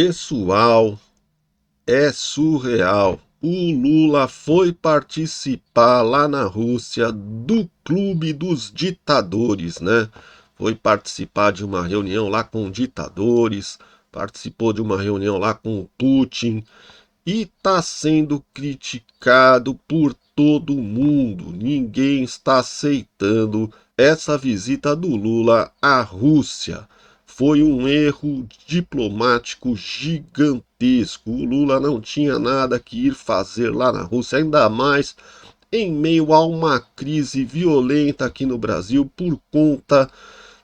Pessoal, é surreal. O Lula foi participar lá na Rússia do Clube dos Ditadores, né? Foi participar de uma reunião lá com ditadores, participou de uma reunião lá com o Putin e está sendo criticado por todo mundo. Ninguém está aceitando essa visita do Lula à Rússia. Foi um erro diplomático gigantesco. O Lula não tinha nada que ir fazer lá na Rússia, ainda mais em meio a uma crise violenta aqui no Brasil por conta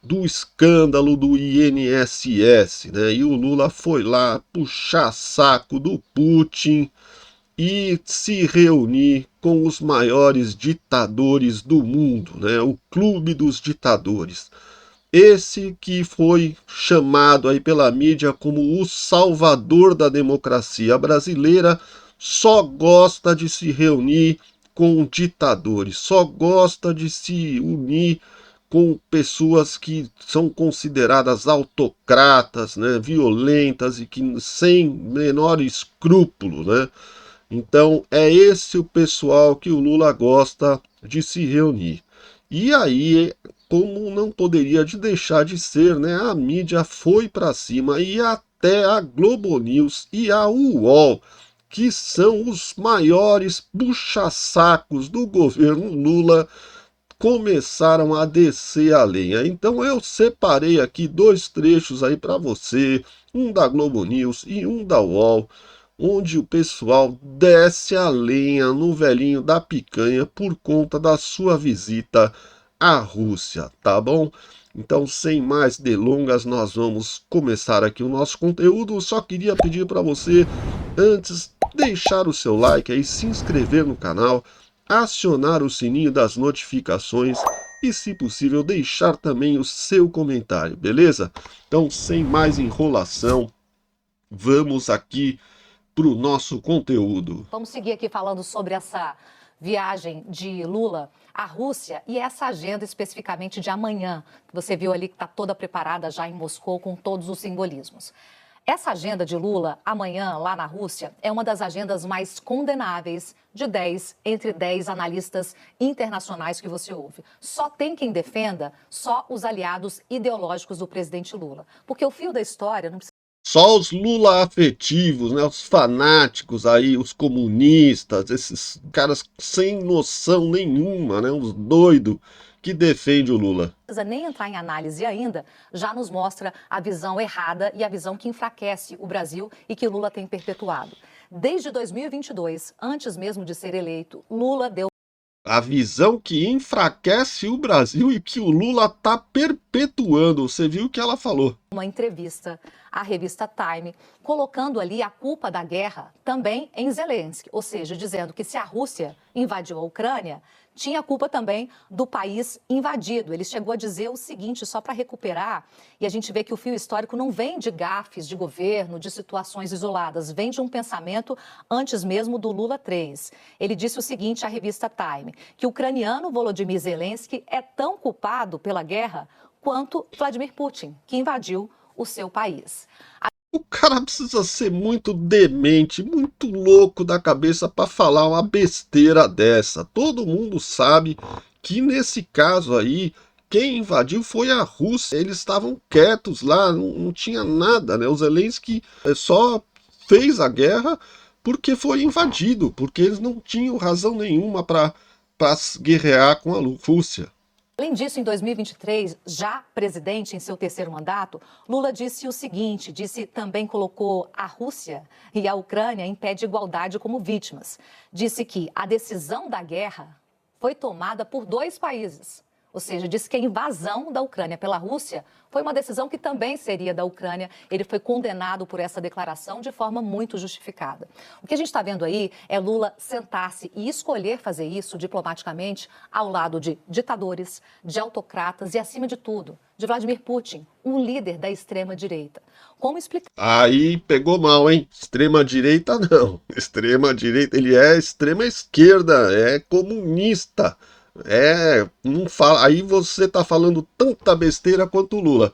do escândalo do INSS, né? E o Lula foi lá puxar saco do Putin e se reunir com os maiores ditadores do mundo, né? O Clube dos Ditadores. Esse que foi chamado aí pela mídia como o salvador da democracia brasileira, só gosta de se reunir com ditadores, só gosta de se unir com pessoas que são consideradas autocratas, né, violentas e que sem menor escrúpulo, né? Então é esse o pessoal que o Lula gosta de se reunir. E aí, como não poderia de deixar de ser, né, a mídia foi para cima e até a Globo News e a UOL, que são os maiores puxa-sacos do governo Lula, começaram a descer a lenha. Então eu separei aqui dois trechos aí para você, um da Globo News e um da UOL, onde o pessoal desce a lenha no velhinho da picanha por conta da sua visita à Rússia, tá bom? Então, sem mais delongas, nós vamos começar aqui o nosso conteúdo. Só queria pedir para você, antes, deixar o seu like aí, se inscrever no canal, acionar o sininho das notificações e, se possível, deixar também o seu comentário, beleza? Então, sem mais enrolação, vamos aqui para o nosso conteúdo. Vamos seguir aqui falando sobre essa viagem de Lula à Rússia e essa agenda especificamente de amanhã, que você viu ali que está toda preparada já em Moscou com todos os simbolismos. Essa agenda de Lula amanhã lá na Rússia é uma das agendas mais condenáveis de 10 entre 10 analistas internacionais que você ouve. Só tem quem defenda, só os aliados ideológicos do presidente Lula. Porque o fio da história não precisa. Só os Lula afetivos, né, os fanáticos aí, os comunistas, esses caras sem noção nenhuma, né, uns doidos que defendem o Lula. Precisa nem entrar em análise ainda, já nos mostra a visão errada e a visão que enfraquece o Brasil e que Lula tem perpetuado. Desde 2022, antes mesmo de ser eleito, Lula deu A visão que enfraquece o Brasil e que o Lula está perpetuando. Você viu o que ela falou? uma entrevista à revista Time, colocando ali a culpa da guerra também em Zelensky, ou seja, dizendo que se a Rússia invadiu a Ucrânia, tinha culpa também do país invadido. Ele chegou a dizer o seguinte, só para recuperar, e a gente vê que o fio histórico não vem de gafes de governo, de situações isoladas, vem de um pensamento antes mesmo do Lula 3. Ele disse o seguinte à revista Time, que o ucraniano Volodymyr Zelensky é tão culpado pela guerra quanto Vladimir Putin, que invadiu o seu país. O cara precisa ser muito demente, muito louco da cabeça para falar uma besteira dessa. Todo mundo sabe que nesse caso aí, quem invadiu foi a Rússia. Eles estavam quietos lá, não tinha nada, né? O Zelensky só fez a guerra porque foi invadido, porque eles não tinham razão nenhuma para guerrear com a Rússia. Além disso, em 2023, já presidente em seu terceiro mandato, Lula disse o seguinte, também colocou a Rússia e a Ucrânia em pé de igualdade como vítimas. Disse que a decisão da guerra foi tomada por dois países. Ou seja, disse que a invasão da Ucrânia pela Rússia foi uma decisão que também seria da Ucrânia. Ele foi condenado por essa declaração de forma muito justificada. O que a gente está vendo aí é Lula sentar-se e escolher fazer isso diplomaticamente ao lado de ditadores, de autocratas e, acima de tudo, de Vladimir Putin, um líder da extrema-direita. Como explicar? Aí pegou mal, hein? Extrema-direita não. Extrema-direita, ele é extrema-esquerda, é comunista. Não fala. Aí você tá falando tanta besteira quanto o Lula.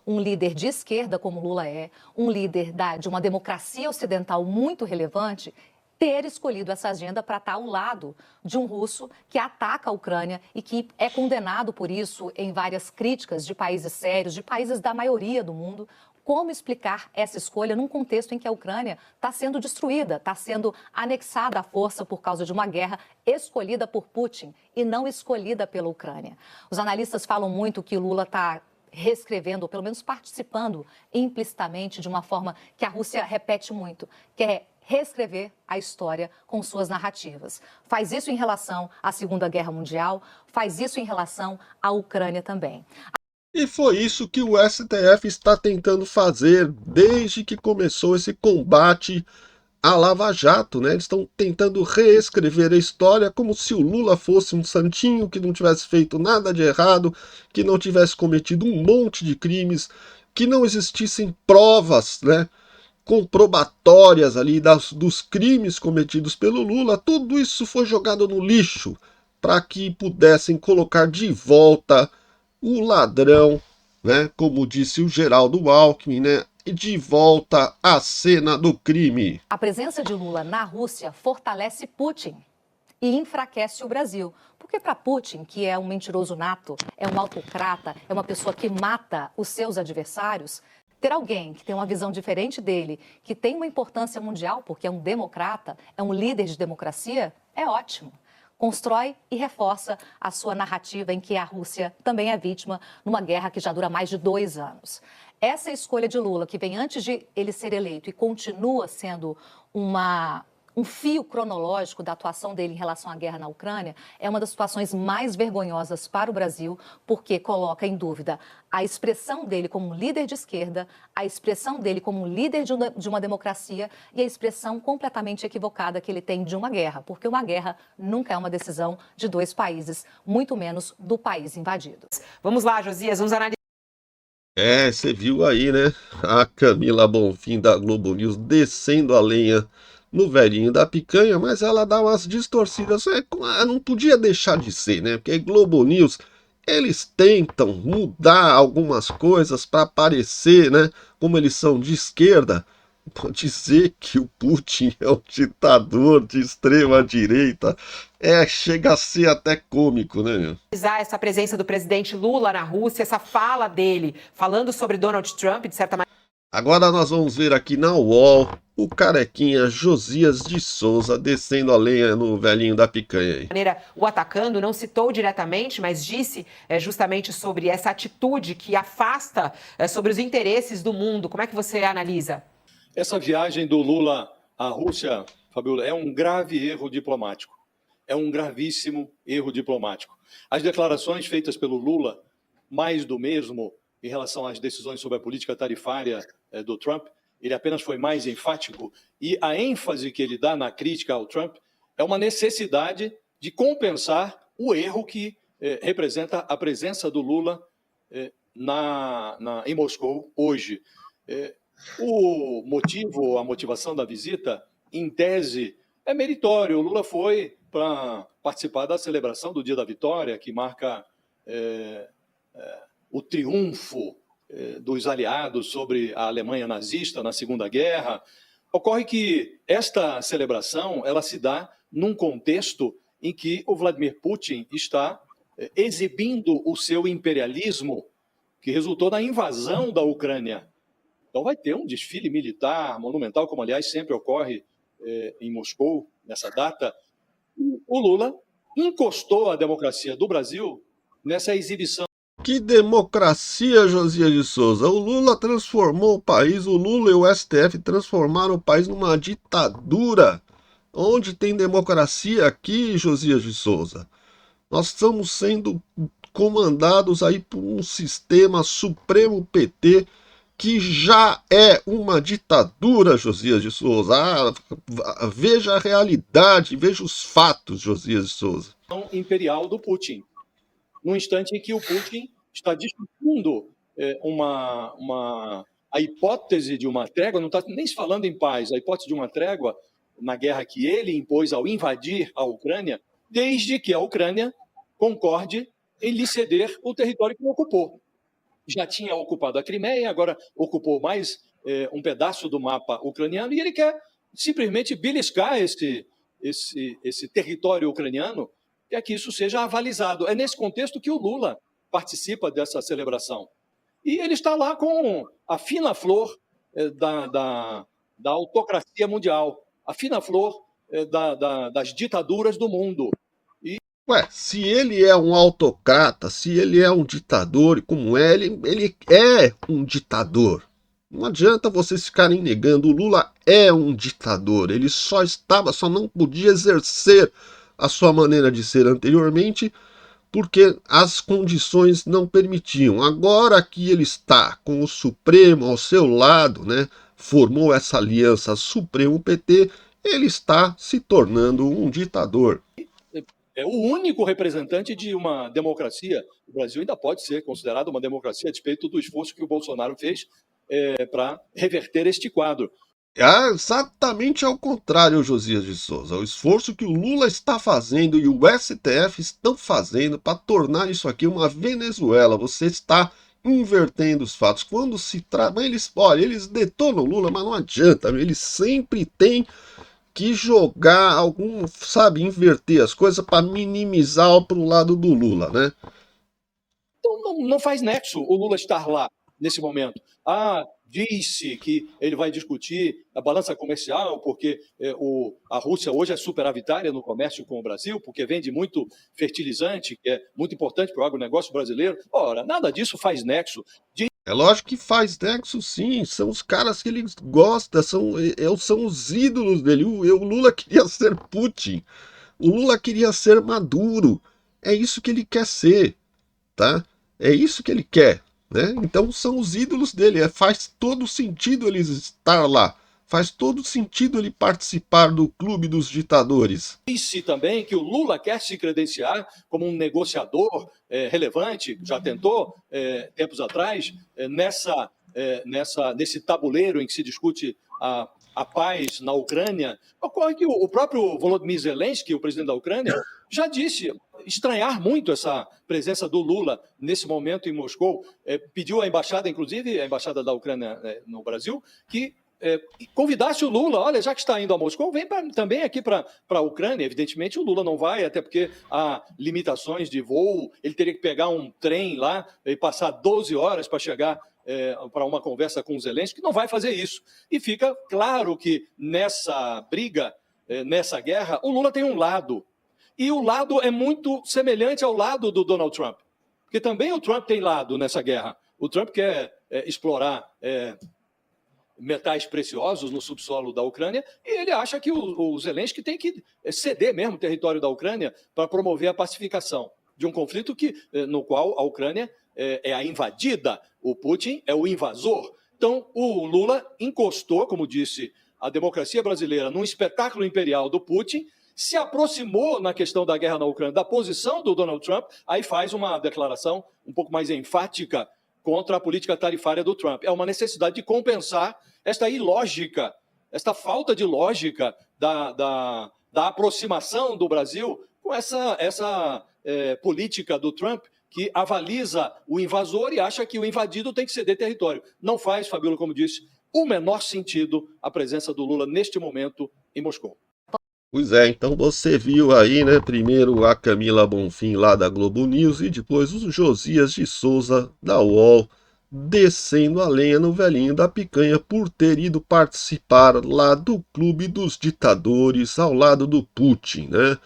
um líder de esquerda, como Lula é, um líder de uma democracia ocidental muito relevante, ter escolhido essa agenda para estar ao lado de um russo que ataca a Ucrânia e que é condenado por isso em várias críticas de países sérios, de países da maioria do mundo. Como explicar essa escolha num contexto em que a Ucrânia está sendo destruída, está sendo anexada à força por causa de uma guerra escolhida por Putin e não escolhida pela Ucrânia? Os analistas falam muito que Lula está reescrevendo, ou pelo menos participando implicitamente de uma forma que a Rússia repete muito, que é reescrever a história com suas narrativas. Faz isso em relação à Segunda Guerra Mundial, faz isso em relação à Ucrânia também. E foi isso que o STF está tentando fazer desde que começou esse combate à Lava Jato, né? Eles estão tentando reescrever a história como se o Lula fosse um santinho que não tivesse feito nada de errado, que não tivesse cometido um monte de crimes, que não existissem provas, né, comprobatórias ali dos crimes cometidos pelo Lula. Tudo isso foi jogado no lixo para que pudessem colocar de volta o ladrão, né, como disse o Geraldo Alckmin, né, de volta à cena do crime. A presença de Lula na Rússia fortalece Putin e enfraquece o Brasil. Porque para Putin, que é um mentiroso nato, é um autocrata, é uma pessoa que mata os seus adversários, ter alguém que tem uma visão diferente dele, que tem uma importância mundial, porque é um democrata, é um líder de democracia, é ótimo. Constrói e reforça a sua narrativa em que a Rússia também é vítima numa guerra que já dura mais de 2 anos. Essa escolha de Lula, que vem antes de ele ser eleito e continua sendo um fio cronológico da atuação dele em relação à guerra na Ucrânia, é uma das situações mais vergonhosas para o Brasil, porque coloca em dúvida a expressão dele como um líder de esquerda, a expressão dele como um líder de uma democracia e a expressão completamente equivocada que ele tem de uma guerra, porque uma guerra nunca é uma decisão de 2 países, muito menos do país invadido. Vamos lá, Josias, vamos analisar. Você viu aí, né? A Camila Bonfim da Globo News descendo a lenha no velhinho da picanha, mas ela dá umas distorcidas. Não podia deixar de ser, né? Porque Globo News, eles tentam mudar algumas coisas para parecer, né? Como eles são de esquerda. Dizer que o Putin é um ditador de extrema direita chega a ser até cômico, né, meu? Essa presença do presidente Lula na Rússia, essa fala dele falando sobre Donald Trump, de certa maneira. Agora nós vamos ver aqui na UOL o carequinha Josias de Souza descendo a lenha no velhinho da picanha aí. O atacando, não citou diretamente, mas disse justamente sobre essa atitude que afasta sobre os interesses do mundo. Como é que você analisa? Essa viagem do Lula à Rússia, Fabiola, é um grave erro diplomático. É um gravíssimo erro diplomático. As declarações feitas pelo Lula, mais do mesmo em relação às decisões sobre a política tarifária do Trump, ele apenas foi mais enfático, e a ênfase que ele dá na crítica ao Trump é uma necessidade de compensar o erro que representa a presença do Lula em Moscou hoje. O motivo, a motivação da visita, em tese, é meritório. O Lula foi para participar da celebração do Dia da Vitória, que marca o triunfo dos aliados sobre a Alemanha nazista na Segunda Guerra. Ocorre que esta celebração ela se dá num contexto em que o Vladimir Putin está exibindo o seu imperialismo, que resultou na invasão da Ucrânia. Então vai ter um desfile militar monumental, como aliás sempre ocorre em Moscou, nessa data. O Lula encostou a democracia do Brasil nessa exibição. Que democracia, Josias de Souza. O Lula transformou o país, o Lula e o STF transformaram o país numa ditadura. Onde tem democracia aqui, Josias de Souza? Nós estamos sendo comandados aí por um sistema Supremo PT que já é uma ditadura, Josias de Souza. Veja a realidade, veja os fatos, Josias de Souza. Imperial do Putin. No instante em que o Putin está discutindo a hipótese de uma trégua, não está nem se falando em paz, a hipótese de uma trégua na guerra que ele impôs ao invadir a Ucrânia, desde que a Ucrânia concorde em lhe ceder o território que ocupou. já tinha ocupado a Crimeia, agora ocupou mais um pedaço do mapa ucraniano, e ele quer simplesmente beliscar esse território ucraniano, quer que isso seja avalizado. É nesse contexto que o Lula participa dessa celebração. E ele está lá com a fina flor da autocracia mundial, a fina flor das ditaduras do mundo. Ué, se ele é um autocrata, se ele é um ditador, como é, ele é um ditador. Não adianta vocês ficarem negando, o Lula é um ditador, ele só não podia exercer a sua maneira de ser anteriormente, porque as condições não permitiam. Agora que ele está com o Supremo ao seu lado, né, formou essa aliança Supremo-PT, ele está se tornando um ditador. É o único representante de uma democracia. O Brasil ainda pode ser considerado uma democracia, a despeito do esforço que o Bolsonaro fez para reverter este quadro. É exatamente ao contrário, Josias de Souza. O esforço que o Lula está fazendo e o STF estão fazendo para tornar isso aqui uma Venezuela. Você está invertendo os fatos. Quando se trata. Eles detonam o Lula, mas não adianta. Eles sempre têm que jogar algum, sabe, inverter as coisas para minimizar para o lado do Lula, né? Então não faz nexo o Lula estar lá nesse momento. Disse que ele vai discutir a balança comercial, porque a Rússia hoje é superavitária no comércio com o Brasil, porque vende muito fertilizante, que é muito importante para o agronegócio brasileiro. Ora, nada disso faz nexo. É lógico que faz nexo, sim. São os caras que ele gosta, são os ídolos dele. O Lula queria ser Putin. O Lula queria ser Maduro. É isso que ele quer ser, tá? É isso que ele quer, né? Então são os ídolos dele. Faz todo sentido ele estar lá. Faz todo sentido ele participar do clube dos ditadores. Disse também que o Lula quer se credenciar como um negociador relevante, já tentou tempos atrás, nesse tabuleiro em que se discute a paz na Ucrânia. Ocorre que o próprio Volodymyr Zelensky, o presidente da Ucrânia, já disse estranhar muito essa presença do Lula nesse momento em Moscou. Pediu à embaixada, inclusive, a embaixada da Ucrânia no Brasil, que convidasse o Lula, olha, já que está indo a Moscou, vem também aqui para a Ucrânia. Evidentemente o Lula não vai, até porque há limitações de voo, ele teria que pegar um trem lá e passar 12 horas para chegar para uma conversa com o Zelensky, que não vai fazer isso. E fica claro que nessa briga, nessa guerra, o Lula tem um lado. E o lado é muito semelhante ao lado do Donald Trump. Porque também o Trump tem lado nessa guerra. O Trump quer explorar metais preciosos no subsolo da Ucrânia, e ele acha que o Zelensky tem que ceder mesmo o território da Ucrânia para promover a pacificação de um conflito no qual a Ucrânia é a invadida, o Putin é o invasor. Então, o Lula encostou, como disse a democracia brasileira, num espetáculo imperial do Putin, se aproximou na questão da guerra na Ucrânia da posição do Donald Trump, aí faz uma declaração um pouco mais enfática contra a política tarifária do Trump. É uma necessidade de compensar esta ilógica, esta falta de lógica da aproximação do Brasil com essa política do Trump que avaliza o invasor e acha que o invadido tem que ceder território. Não faz, Fabíola, como disse, o menor sentido a presença do Lula neste momento em Moscou. Pois é, então você viu aí, né, primeiro a Camila Bonfim lá da Globo News e depois o Josias de Souza da UOL descendo a lenha no velhinho da picanha por ter ido participar lá do clube dos ditadores ao lado do Putin, né?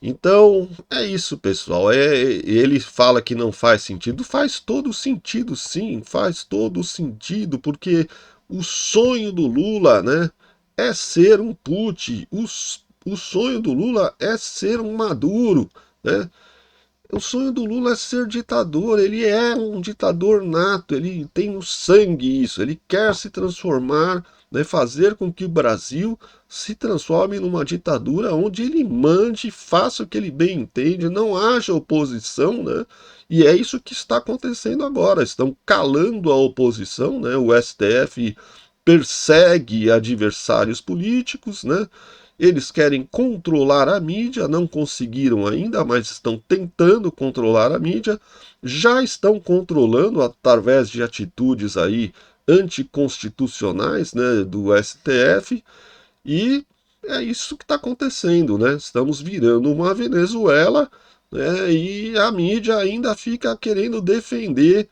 Então, é isso, pessoal. Ele fala que não faz sentido. Faz todo sentido, sim. Faz todo sentido, porque o sonho do Lula, né, é ser um Putin. O sonho do Lula é ser um Maduro, né? O sonho do Lula é ser ditador, ele é um ditador nato, ele tem no sangue isso, ele quer se transformar, né, fazer com que o Brasil se transforme numa ditadura onde ele mande, faça o que ele bem entende, não haja oposição, né? E é isso que está acontecendo agora, estão calando a oposição, né? O STF persegue adversários políticos, né? Eles querem controlar a mídia, não conseguiram ainda, mas estão tentando controlar a mídia, já estão controlando através de atitudes aí anticonstitucionais, né, do STF, e é isso que está acontecendo, né? Estamos virando uma Venezuela, né, e a mídia ainda fica querendo defender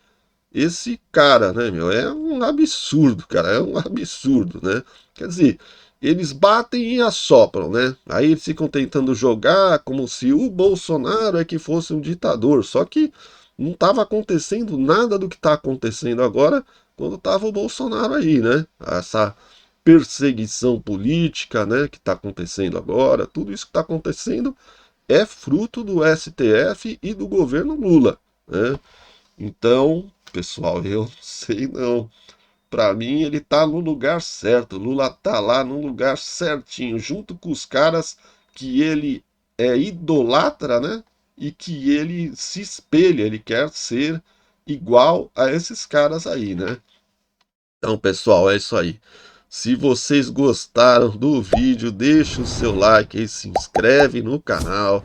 esse cara, né, meu? É um absurdo, cara, é um absurdo, né? Quer dizer, eles batem e assopram, né? Aí eles ficam tentando jogar como se o Bolsonaro é que fosse um ditador, só que não estava acontecendo nada do que está acontecendo agora quando estava o Bolsonaro aí, né? Essa perseguição política, né, que está acontecendo agora, tudo isso que está acontecendo é fruto do STF e do governo Lula, né? Então, pessoal, eu não sei não. Para mim, ele tá no lugar certo. Lula tá lá no lugar certinho, junto com os caras que ele idolatra, né? E que ele se espelha, ele quer ser igual a esses caras aí, né? Então, pessoal, é isso aí. Se vocês gostaram do vídeo, deixa o seu like aí, se inscreve no canal,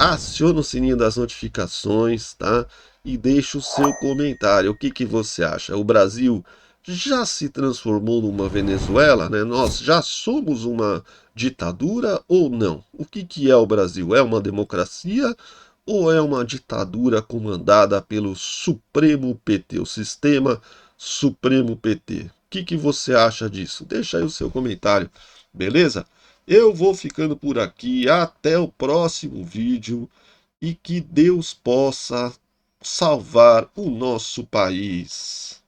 aciona o sininho das notificações, tá? E deixa o seu comentário. O que que você acha? O Brasil já se transformou numa Venezuela, né? Nós já somos uma ditadura ou não? O que que é o Brasil? É uma democracia ou é uma ditadura comandada pelo Supremo PT, o sistema Supremo PT? O que que você acha disso? Deixa aí o seu comentário, beleza? Eu vou ficando por aqui, até o próximo vídeo e que Deus possa salvar o nosso país.